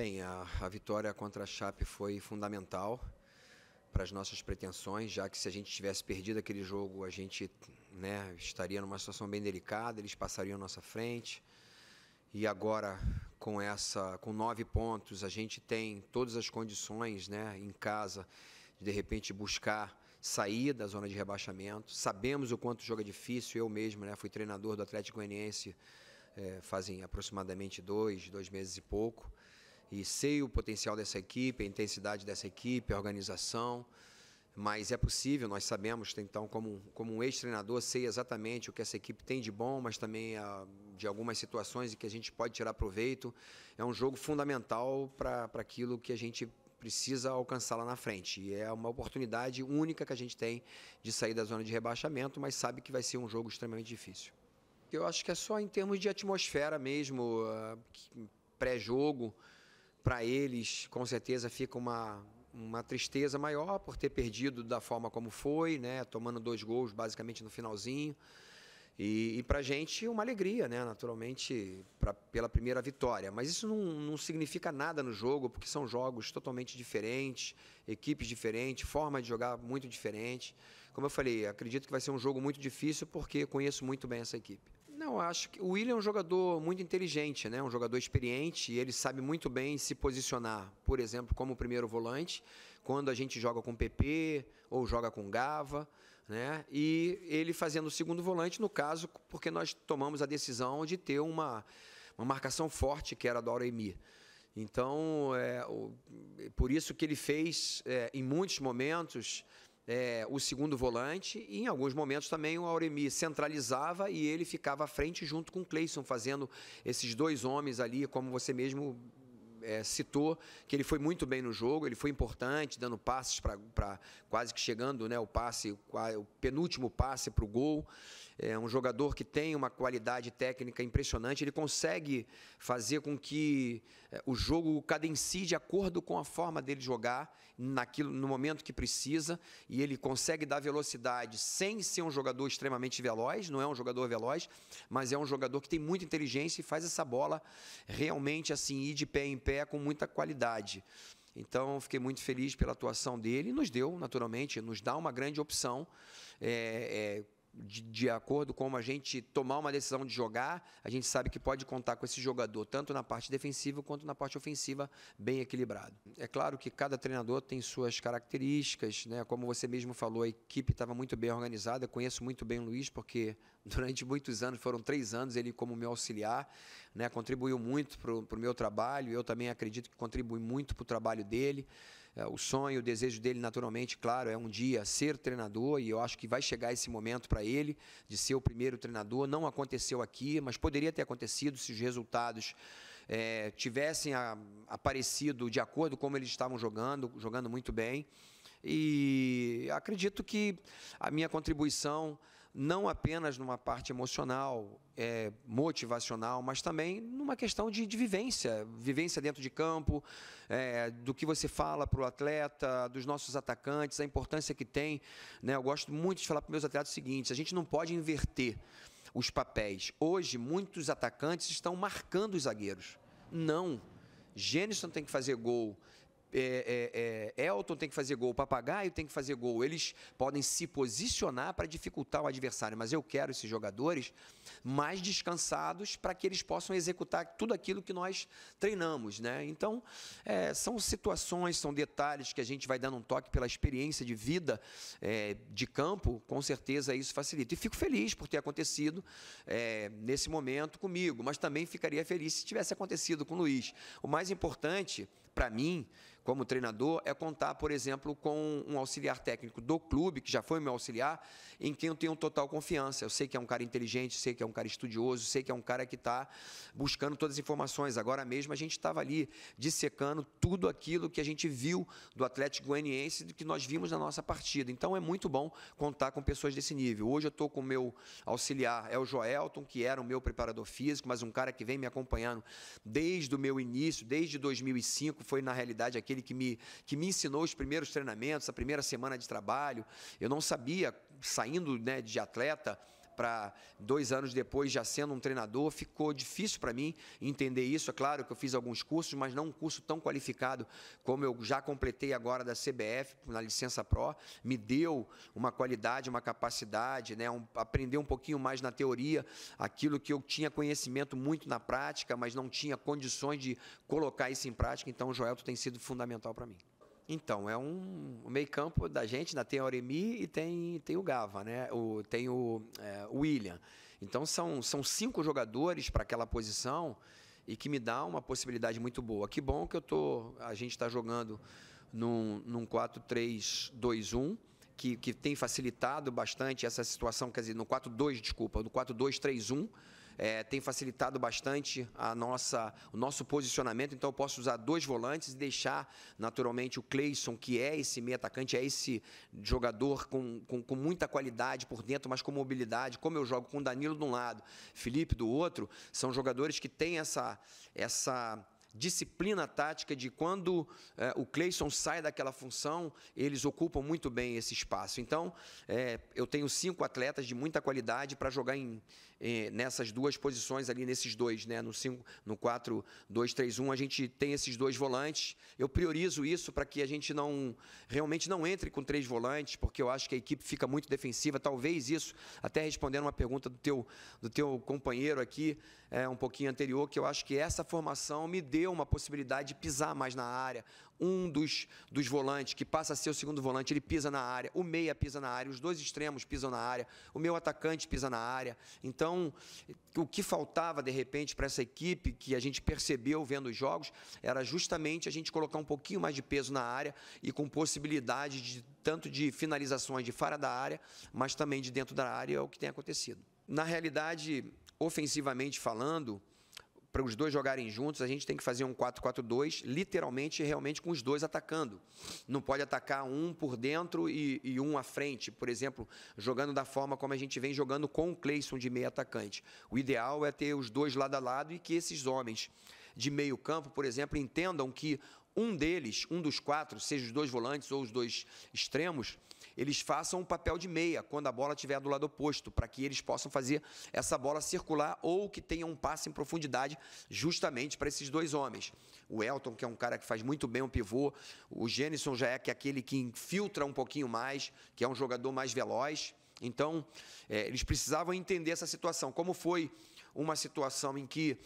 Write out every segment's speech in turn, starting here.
Bem, a vitória contra a Chape foi fundamental para as nossas pretensões, já que se a gente tivesse perdido aquele jogo, a gente, né, estaria numa situação bem delicada, eles passariam à nossa frente. E agora, com 9 pontos, a gente tem todas as condições, né, em casa, de repente buscar sair da zona de rebaixamento. Sabemos o quanto o jogo é difícil, eu mesmo, né, fui treinador do Atlético Goianiense fazem aproximadamente 2 meses e pouco, e sei o potencial dessa equipe, a intensidade dessa equipe, a organização, mas é possível, nós sabemos, então, como um ex-treinador, sei exatamente o que essa equipe tem de bom, mas também de algumas situações em que a gente pode tirar proveito. É um jogo fundamental para aquilo que a gente precisa alcançar lá na frente, e é uma oportunidade única que a gente tem de sair da zona de rebaixamento, mas sabe que vai ser um jogo extremamente difícil. Eu acho que é só em termos de atmosfera mesmo, pré-jogo, para eles, com certeza fica uma tristeza maior por ter perdido da forma como foi, né, tomando 2 gols basicamente no finalzinho. E para a gente uma alegria, né, naturalmente, pela primeira vitória. Mas isso não significa nada no jogo, porque são jogos totalmente diferentes, equipes diferentes, forma de jogar muito diferente. Como eu falei, acredito que vai ser um jogo muito difícil porque conheço muito bem essa equipe. Não, acho que o William é um jogador muito inteligente, né? Um jogador experiente, e ele sabe muito bem se posicionar, por exemplo, como primeiro volante, quando a gente joga com o PP ou joga com o Gava, né? E ele fazendo o segundo volante, no caso, porque nós tomamos a decisão de ter uma marcação forte, que era do Auremi. Então, por isso que ele fez, em muitos momentos, o segundo volante, e em alguns momentos também o Auremi centralizava e ele ficava à frente junto com o Cleison, fazendo esses 2 homens ali, como você mesmo citou, que ele foi muito bem no jogo, ele foi importante, dando passes para quase que chegando, né, o penúltimo passe para o gol. É um jogador que tem uma qualidade técnica impressionante, ele consegue fazer com que o jogo cadencie de acordo com a forma dele jogar, no momento que precisa, e ele consegue dar velocidade sem ser um jogador extremamente veloz, não é um jogador veloz, mas é um jogador que tem muita inteligência e faz essa bola realmente assim ir de pé em pé com muita qualidade. Então, fiquei muito feliz pela atuação dele e nos deu, naturalmente, nos dá uma grande opção, de acordo com como a gente tomar uma decisão de jogar, a gente sabe que pode contar com esse jogador, tanto na parte defensiva quanto na parte ofensiva, bem equilibrado. É claro que cada treinador tem suas características, né? Como você mesmo falou, a equipe estava muito bem organizada, eu conheço muito bem o Luiz, porque durante muitos anos, foram 3 anos, ele como meu auxiliar, né? Contribuiu muito para o meu trabalho, eu também acredito que contribui muito para o trabalho dele. O sonho, o desejo dele, naturalmente, claro, é um dia ser treinador, e eu acho que vai chegar esse momento para ele, de ser o primeiro treinador. Não aconteceu aqui, mas poderia ter acontecido se os resultados tivessem aparecido de acordo com como eles estavam jogando muito bem. E acredito que a minha contribuição, não apenas numa parte emocional, motivacional, mas também numa questão de vivência dentro de campo, do que você fala para o atleta, dos nossos atacantes, a importância que tem, né? Eu gosto muito de falar para os meus atletas o seguinte: a gente não pode inverter os papéis. Hoje, muitos atacantes estão marcando os zagueiros. Não. Gênison tem que fazer gol, Elton tem que fazer gol, Papagaio tem que fazer gol. Eles podem se posicionar para dificultar o adversário, mas eu quero esses jogadores mais descansados para que eles possam executar tudo aquilo que nós treinamos, né? Então, são situações, são detalhes que a gente vai dando um toque pela experiência de vida de campo, com certeza isso facilita. E fico feliz por ter acontecido nesse momento comigo, mas também ficaria feliz se tivesse acontecido com o Luiz. O mais importante, para mim, como treinador, é contar, por exemplo, com um auxiliar técnico do clube, que já foi meu auxiliar, em quem eu tenho total confiança. Eu sei que é um cara inteligente, sei que é um cara estudioso, sei que é um cara que está buscando todas as informações. Agora mesmo a gente estava ali dissecando tudo aquilo que a gente viu do Atlético Goianiense, do que nós vimos na nossa partida. Então é muito bom contar com pessoas desse nível. Hoje eu estou com o meu auxiliar, é o Joelton, que era o meu preparador físico, mas um cara que vem me acompanhando desde o meu início, desde 2005, foi na realidade aquele que me ensinou os primeiros treinamentos, a primeira semana de trabalho. Eu não sabia, saindo, né, de atleta para 2 anos depois, já sendo um treinador, ficou difícil para mim entender isso. É claro que eu fiz alguns cursos, mas não um curso tão qualificado como eu já completei agora da CBF, na licença Pro. Me deu uma qualidade, uma capacidade, né, aprender um pouquinho mais na teoria, aquilo que eu tinha conhecimento muito na prática, mas não tinha condições de colocar isso em prática. Então, o Joelton tem sido fundamental para mim. Então, é o meio-campo da gente, ainda tem a Oremi e tem o Gava, né? Tem o William. Então, são 5 jogadores para aquela posição e que me dá uma possibilidade muito boa. Que bom que a gente está jogando num 4-3-2-1, que tem facilitado bastante essa situação, quer dizer, no 4-2, desculpa, no 4-2-3-1, tem facilitado bastante o nosso posicionamento. Então, eu posso usar 2 volantes e deixar, naturalmente, o Cleison, que é esse meio atacante, é esse jogador com muita qualidade por dentro, mas com mobilidade. Como eu jogo com o Danilo de um lado, Felipe do outro, são jogadores que têm essa disciplina tática de quando o Cleison sai daquela função, eles ocupam muito bem esse espaço. Então, eu tenho 5 atletas de muita qualidade para jogar nessas 2 posições ali, nesses 2, né? No 4-2-3-1, a gente tem esses 2 volantes. Eu priorizo isso para que a gente realmente não entre com 3 volantes, porque eu acho que a equipe fica muito defensiva. Talvez isso, até respondendo uma pergunta do teu companheiro aqui, um pouquinho anterior, que eu acho que essa formação me deu uma possibilidade de pisar mais na área. Um dos volantes, que passa a ser o segundo volante, ele pisa na área, o meia pisa na área, os 2 extremos pisam na área, o meu atacante pisa na área. Então, o que faltava, de repente, para essa equipe, que a gente percebeu vendo os jogos, era justamente a gente colocar um pouquinho mais de peso na área e com possibilidade tanto de finalizações de fora da área, mas também de dentro da área, é o que tem acontecido. Na realidade, ofensivamente falando, para os 2 jogarem juntos, a gente tem que fazer um 4-4-2, literalmente e realmente com os 2 atacando. Não pode atacar um por dentro e um à frente, por exemplo, jogando da forma como a gente vem jogando com o Cleison de meio atacante. O ideal é ter os 2 lado a lado e que esses homens de meio campo, por exemplo, entendam que um dos 4, seja os 2 volantes ou os 2 extremos, eles façam um papel de meia quando a bola estiver do lado oposto, para que eles possam fazer essa bola circular ou que tenha um passe em profundidade justamente para esses 2 homens. O Elton, que é um cara que faz muito bem um pivô, o Gênison já é aquele que infiltra um pouquinho mais, que é um jogador mais veloz. Então, eles precisavam entender essa situação. Como foi uma situação em que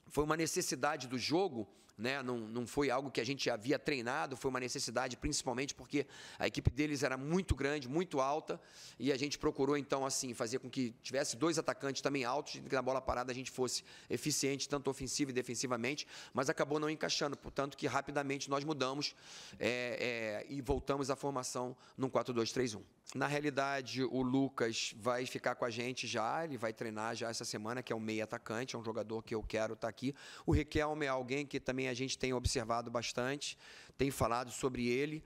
foi uma necessidade do jogo, né? Não foi algo que a gente havia treinado, foi uma necessidade principalmente porque a equipe deles era muito grande, muito alta, e a gente procurou então assim fazer com que tivesse 2 atacantes também altos, e que na bola parada a gente fosse eficiente tanto ofensiva e defensivamente, mas acabou não encaixando, portanto que rapidamente nós mudamos e voltamos à formação num 4-2-3-1. Na realidade, o Lucas vai ficar com a gente já, ele vai treinar já essa semana, que é um meio atacante, é um jogador que eu quero estar aqui. O Riquelme é alguém que também a gente tem observado bastante, tem falado sobre ele,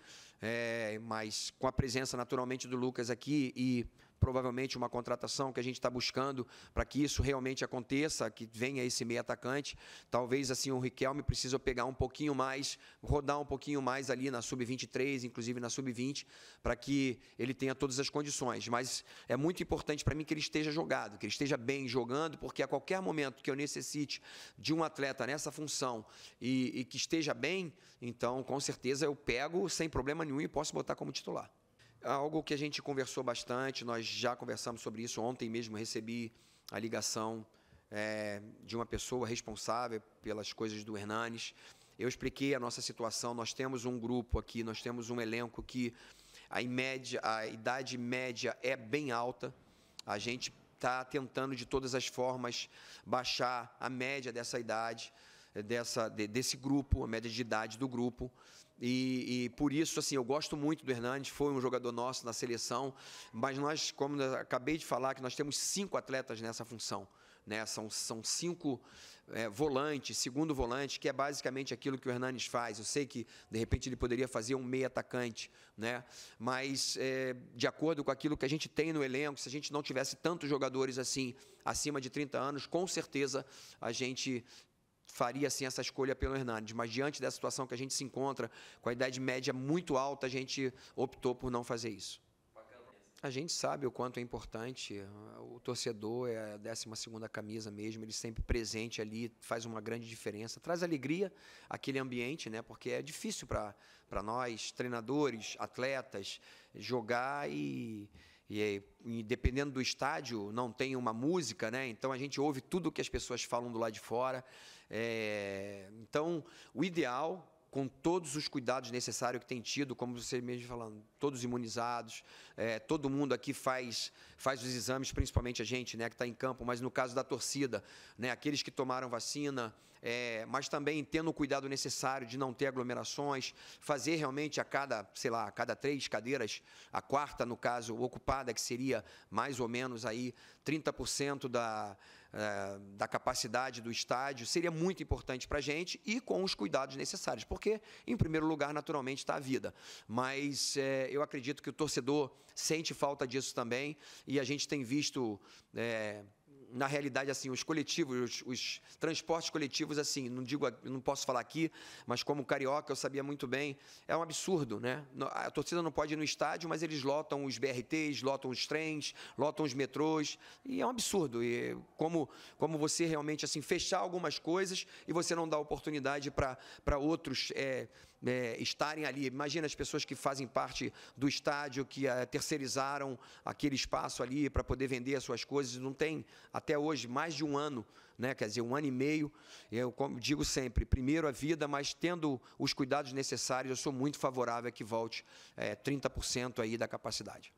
mas com a presença naturalmente do Lucas aqui e provavelmente uma contratação que a gente está buscando para que isso realmente aconteça, que venha esse meio atacante. Talvez assim o Riquelme precisa pegar um pouquinho mais, rodar um pouquinho mais ali na sub-23, inclusive na sub-20, para que ele tenha todas as condições. Mas é muito importante para mim que ele esteja jogado, que ele esteja bem jogando, porque a qualquer momento que eu necessite de um atleta nessa função e que esteja bem, então com certeza eu pego sem problema nenhum e posso botar como titular. Algo que a gente conversou bastante, nós já conversamos sobre isso. Ontem mesmo recebi a ligação de uma pessoa responsável pelas coisas do Hernanes. Eu expliquei a nossa situação, nós temos um grupo aqui, nós temos um elenco que a idade média é bem alta, a gente está tentando de todas as formas baixar a média dessa idade, desse grupo, a média de idade do grupo. E por isso, assim, eu gosto muito do Hernanes, foi um jogador nosso na seleção, mas nós, como eu acabei de falar, que nós temos 5 atletas nessa função, né? São 5 volantes, segundo volante, que é basicamente aquilo que o Hernanes faz. Eu sei que, de repente, ele poderia fazer um meio atacante, né? Mas, de acordo com aquilo que a gente tem no elenco, se a gente não tivesse tantos jogadores assim, acima de 30 anos, com certeza a gente faria assim essa escolha pelo Hernanes, mas diante dessa situação que a gente se encontra, com a idade média muito alta, a gente optou por não fazer isso. A gente sabe o quanto é importante, o torcedor é a 12ª camisa mesmo, ele sempre presente ali, faz uma grande diferença, traz alegria àquele ambiente, né? Porque é difícil para nós, treinadores, atletas, jogar e dependendo do estádio, não tem uma música, né? Então a gente ouve tudo o que as pessoas falam do lado de fora. Então, o ideal, com todos os cuidados necessários que tem tido, como você mesmo falando, todos imunizados, todo mundo aqui faz os exames, principalmente a gente, né, que está em campo, mas no caso da torcida, né, aqueles que tomaram vacina, mas também tendo o cuidado necessário de não ter aglomerações, fazer realmente a cada 3 cadeiras, a quarta, no caso, ocupada, que seria mais ou menos aí 30% da capacidade do estádio, seria muito importante para a gente e com os cuidados necessários, porque, em primeiro lugar, naturalmente, está a vida. Mas eu acredito que o torcedor sente falta disso também e a gente tem visto... na realidade, assim, os coletivos, os transportes coletivos, assim, não posso falar aqui, mas como carioca eu sabia muito bem, é um absurdo, né? A torcida não pode ir no estádio, mas eles lotam os BRTs, lotam os trens, lotam os metrôs, e é um absurdo. E como você realmente, assim, fechar algumas coisas e você não dá oportunidade para outros estarem ali. Imagina as pessoas que fazem parte do estádio, que terceirizaram aquele espaço ali para poder vender as suas coisas, não tem, até hoje, mais de um ano, né? Quer dizer, 1 ano e meio, eu como digo sempre, primeiro a vida, mas tendo os cuidados necessários, eu sou muito favorável a que volte 30% aí da capacidade.